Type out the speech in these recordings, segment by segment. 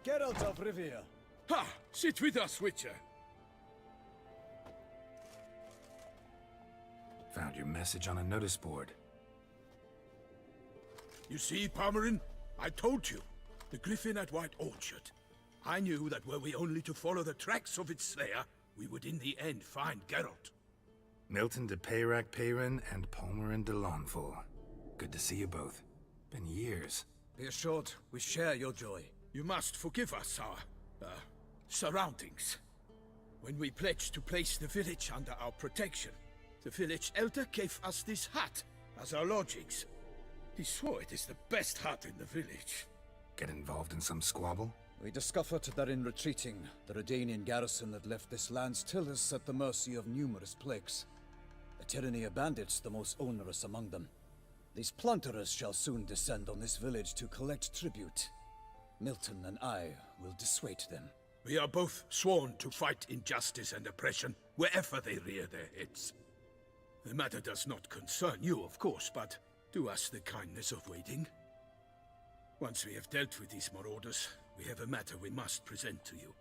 Geralt of Rivia. Ha! Sit with us, Witcher. Found your message on a notice board. You see, Palmerin? I told you. The Griffin at White Orchard. I knew that were we only to follow the tracks of its slayer, we would in the end find Geralt. Milton de Peyrac Peyrin and Palmerin de Launfal. Good to see you both. Been years. Be assured, we share your joy. You must forgive us our, surroundings. When we pledged to place the village under our protection, the village elder gave us this hut as our lodgings. He swore it is the best hut in the village. Get involved in some squabble? We discovered that in retreating, the Redanian garrison that left this land still is at the mercy of numerous plagues. The tyranny of bandits the most onerous among them. These plunderers shall soon descend on this village to collect tribute. Milton and I will dissuade them. We are both sworn to fight injustice and oppression wherever they rear their heads. The matter does not concern you, of course, but do us the kindness of waiting. Once we have dealt with these marauders, we have a matter we must present to you.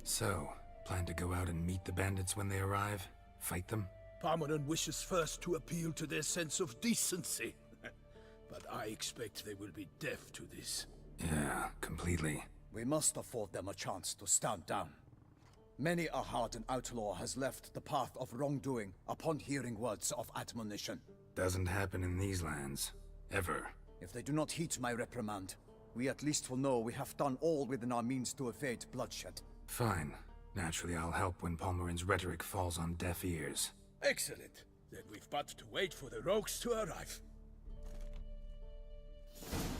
So, plan to go out and meet the bandits when they arrive? Fight them? Palmerin wishes first to appeal to their sense of decency. But I expect they will be deaf to this. Yeah, completely. We must afford them a chance to stand down. Many a hardened outlaw has left the path of wrongdoing upon hearing words of admonition. Doesn't happen in these lands. Ever. If they do not heed my reprimand, we at least will know we have done all within our means to evade bloodshed. Fine. Naturally, I'll help when Palmerin's rhetoric falls on deaf ears. Excellent. Then we've but to wait for the rogues to arrive.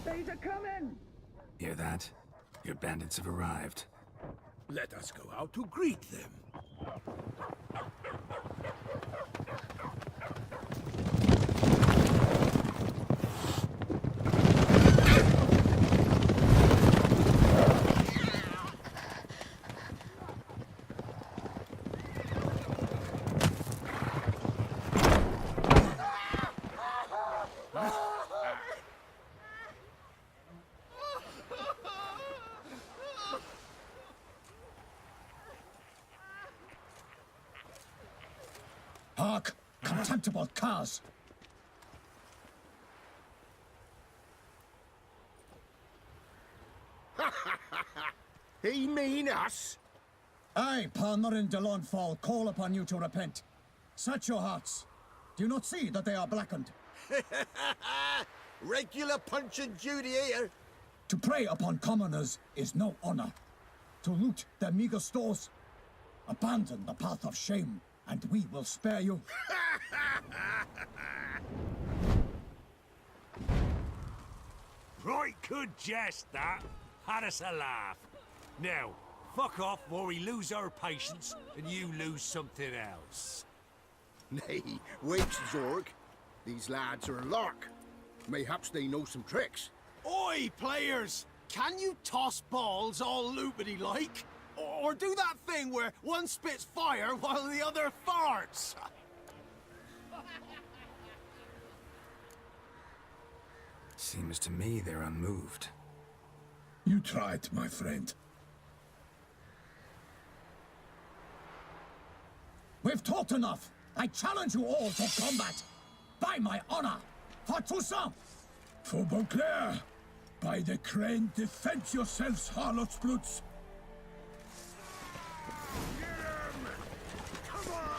They're coming! Hear that? Your bandits have arrived. Let us go out to greet them. Hark! Contemptible curs! He mean us? I, Palmerin de Launfal, call upon you to repent. Search your hearts. Do you not see that they are blackened? Regular punch and duty here. To prey upon commoners is no honor. To loot their meager stores, abandon the path of shame, and we will spare you. Right good jest, that. Had us a laugh. Now, fuck off or we lose our patience and you lose something else. Nay, wait, Zorg. These lads are a lark. Mayhaps they know some tricks. Oi, players! Can you toss balls all loopity like? Or do that thing where one spits fire while the other farts? Seems to me they're unmoved. You tried, my friend. We've talked enough. I challenge you all to combat. By my honor. For Toussaint. For Beauclair. By the crane, defend yourselves, harlots brutes. Come on!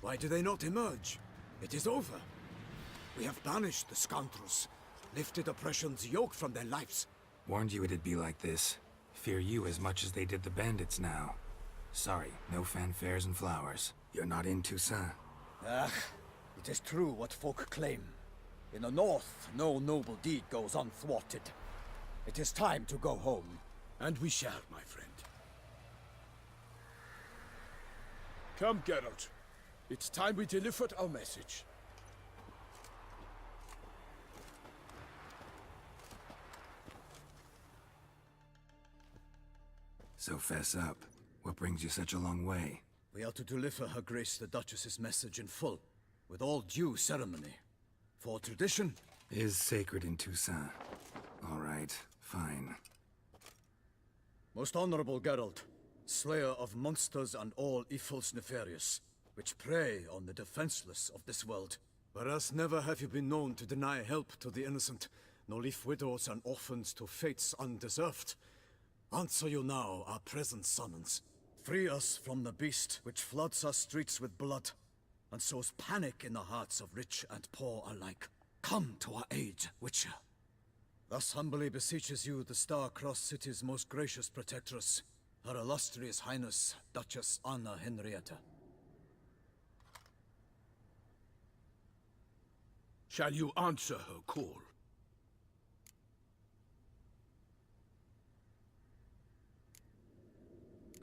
Why do they not emerge? It is over. We have banished the scoundrels, lifted oppression's yoke from their lives. Warned you it'd be like this. Fear you as much as they did the bandits now. Sorry, no fanfares and flowers. You're not in Toussaint. Ah, it is true what folk claim. In the north, no noble deed goes unthwarted. It is time to go home. And we shall, my friend. Come, Geralt. It's time we delivered our message. So fess up. What brings you such a long way? We are to deliver Her Grace the Duchess's message in full, with all due ceremony. For tradition Is sacred in Toussaint. All right, fine. Most honorable Geralt, slayer of monsters and all evils nefarious, which prey on the defenseless of this world. Whereas never have you been known to deny help to the innocent, nor leave widows and orphans to fates undeserved. Answer you now our present summons. Free us from the beast which floods our streets with blood, and sows panic in the hearts of rich and poor alike. Come to our aid, Witcher. Thus humbly beseeches you the Star-Crossed City's most gracious protectress, Her Illustrious Highness, Duchess Anna Henrietta. Shall you answer her call?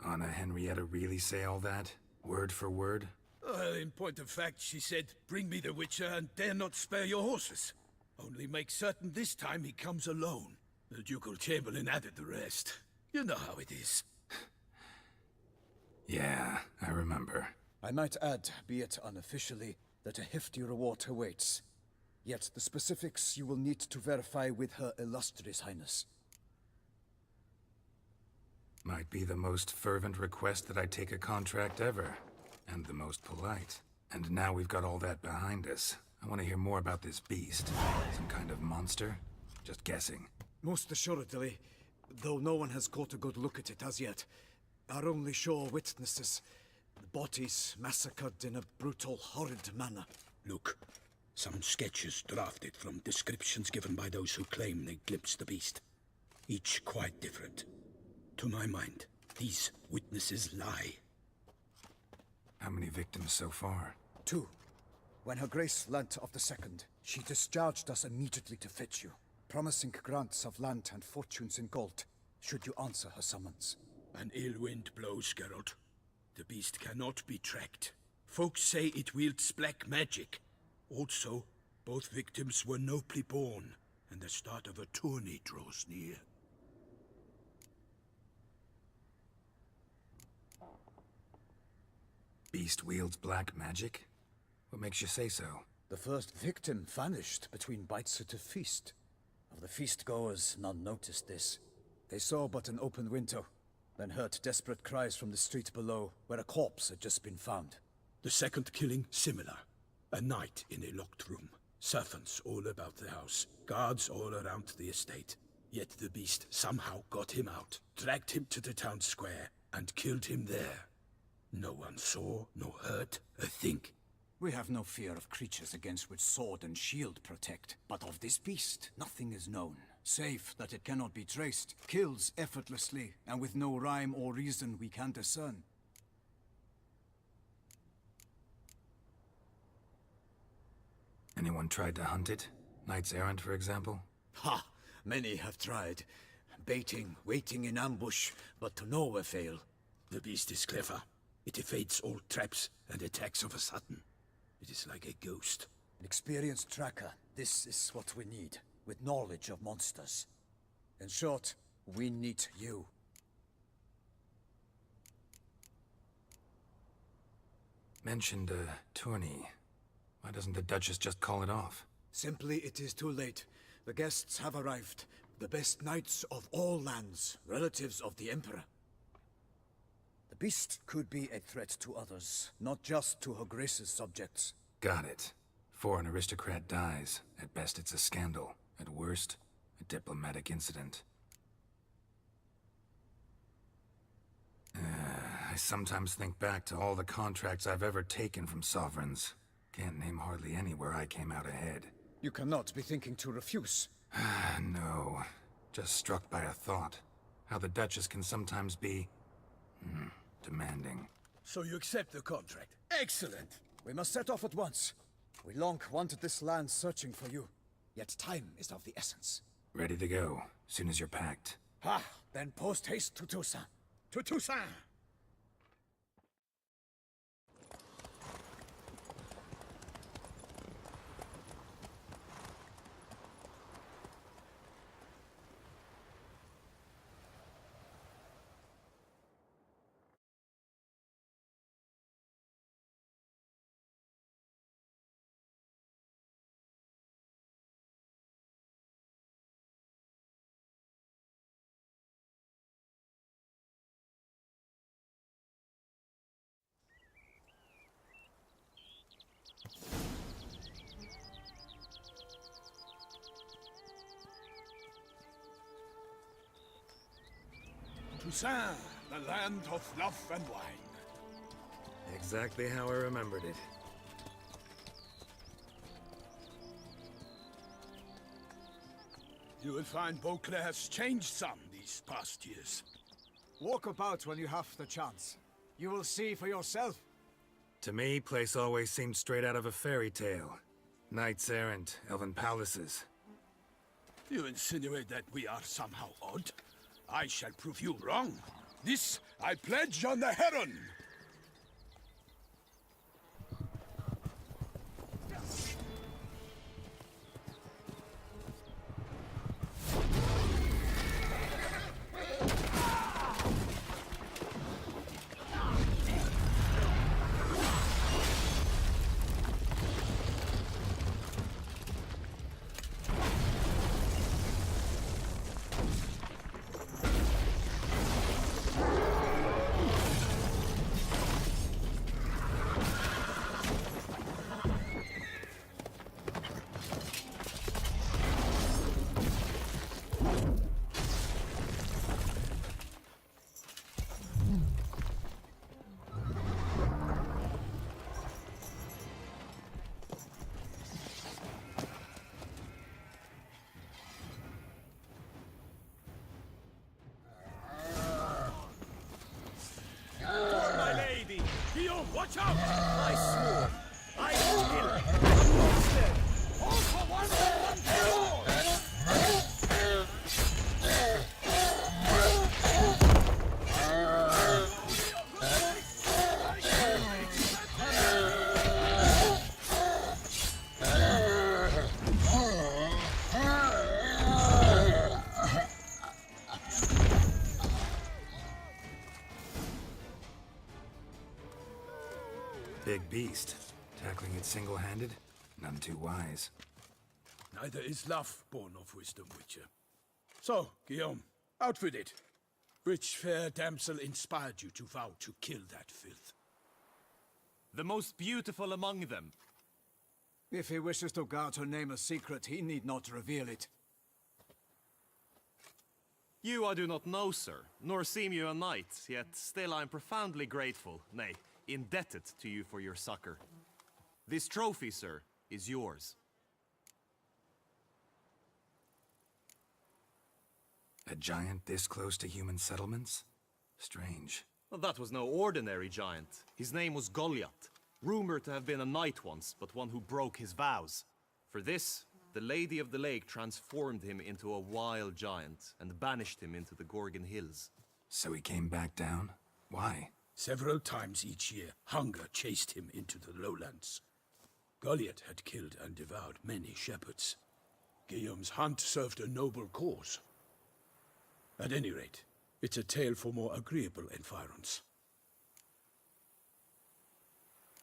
Anna Henrietta really say all that? Word for word? Well, in point of fact, she said, bring me the Witcher and dare not spare your horses. Only make certain this time he comes alone. The Ducal Chamberlain added the rest. You know how it is. Yeah, I remember. I might add, be it unofficially, that a hefty reward awaits. Yet the specifics you will need to verify with Her Illustrious Highness. Might be the most fervent request that I take a contract ever. And the most polite. And now we've got all that behind us. I want to hear more about this beast. Some kind of monster? Just guessing. Most assuredly, though no one has caught a good look at it as yet. Our only sure witnesses. The bodies massacred in a brutal, horrid manner. Look, some sketches drafted from descriptions given by those who claim they glimpsed the beast. Each quite different. To my mind, these witnesses lie. How many victims so far? 2. When Her Grace learnt of the second, she discharged us immediately to fetch you, promising grants of land and fortunes in gold, should you answer her summons. An ill wind blows, Geralt. The beast cannot be tracked. Folks say it wields black magic. Also, both victims were nobly born, and the start of a tourney draws near. Beast wields black magic? What makes you say so? The first victim vanished between bites at a feast. Of the feast-goers, none noticed this. They saw but an open window, then heard desperate cries from the street below, where a corpse had just been found. The second killing, similar. A night in a locked room. Servants all about the house. Guards all around the estate. Yet the beast somehow got him out, dragged him to the town square, and killed him there. No one saw, nor heard a thing. We have no fear of creatures against which sword and shield protect. But of this beast, nothing is known. Save that it cannot be traced, kills effortlessly, and with no rhyme or reason we can discern. Anyone tried to hunt it? Knights errant, for example? Ha! Many have tried. Baiting, waiting in ambush, but to no avail. The beast is clever. It evades all traps and attacks of a sudden. It is like a ghost. An experienced tracker, this is what we need, with knowledge of monsters. In short, we need you. Mentioned a tourney. Why doesn't the Duchess just call it off? Simply, it is too late. The guests have arrived. The best knights of all lands, relatives of the Emperor. The beast could be a threat to others, not just to Her Grace's subjects. Got it. Before an aristocrat dies, at best it's a scandal. At worst, a diplomatic incident. I sometimes think back to all the contracts I've ever taken from sovereigns. Can't name hardly any where I came out ahead. You cannot be thinking to refuse. No. Just struck by a thought. How the Duchess can sometimes be... demanding. So you accept the contract. Excellent! We must set off at once. We long wanted this land searching for you. Yet time is of the essence. Ready to go, soon as you're packed. Then post haste to Toussaint. To Toussaint! Toussaint, the land of love and wine. Exactly how I remembered it. You will find Beauclair has changed some these past years. Walk about when you have the chance. You will see for yourself. To me, place always seemed straight out of a fairy tale. Knights errant, elven palaces. You insinuate that we are somehow odd? I shall prove you wrong. This I pledge on the Heron. Watch out! I swore I would kill him. Monster! All for one Big beast. Tackling it single-handed? None too wise. Neither is love born of wisdom, Witcher. So, Guillaume, out with it. Which fair damsel inspired you to vow to kill that filth? The most beautiful among them. If he wishes to guard her name a secret, he need not reveal it. You I do not know, sir, nor seem you a knight, yet still I am profoundly grateful, nay, indebted to you for your succor. This trophy, sir, is yours. A giant this close to human settlements? Strange. Well, that was no ordinary giant. His name was Goliath, rumored to have been a knight once, but one who broke his vows. For this, the Lady of the Lake transformed him into a wild giant and banished him into the Gorgon Hills. So he came back down? Why? Several times each year, hunger chased him into the lowlands. Goliath had killed and devoured many shepherds. Guillaume's hunt served a noble cause. At any rate, it's a tale for more agreeable environs.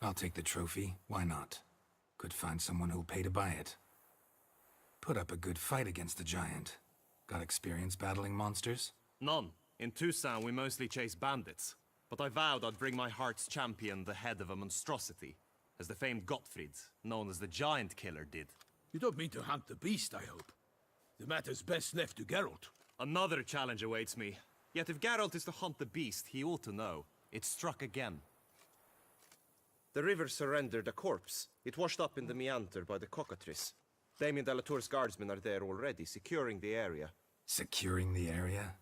I'll take the trophy. Why not? Could find someone who'll pay to buy it. Put up a good fight against the giant. Got experience battling monsters? None. In Toussaint, we mostly chase bandits. But I vowed I'd bring my heart's champion the head of a monstrosity, as the famed Gottfried, known as the Giant Killer, did. You don't mean to hunt the beast, I hope. The matter's best left to Geralt. Another challenge awaits me. Yet if Geralt is to hunt the beast, he ought to know. It struck again. The river surrendered a corpse. It washed up in the meander by the cockatrice. Damien de la Tour's guardsmen are there already, securing the area. Securing the area?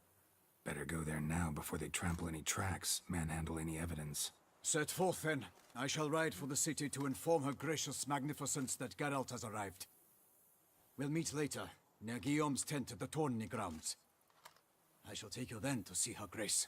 Better go there now before they trample any tracks, manhandle any evidence. Set forth, then. I shall ride for the city to inform her gracious magnificence that Geralt has arrived. We'll meet later, near Guillaume's tent at the Tourney grounds. I shall take you then to see her grace.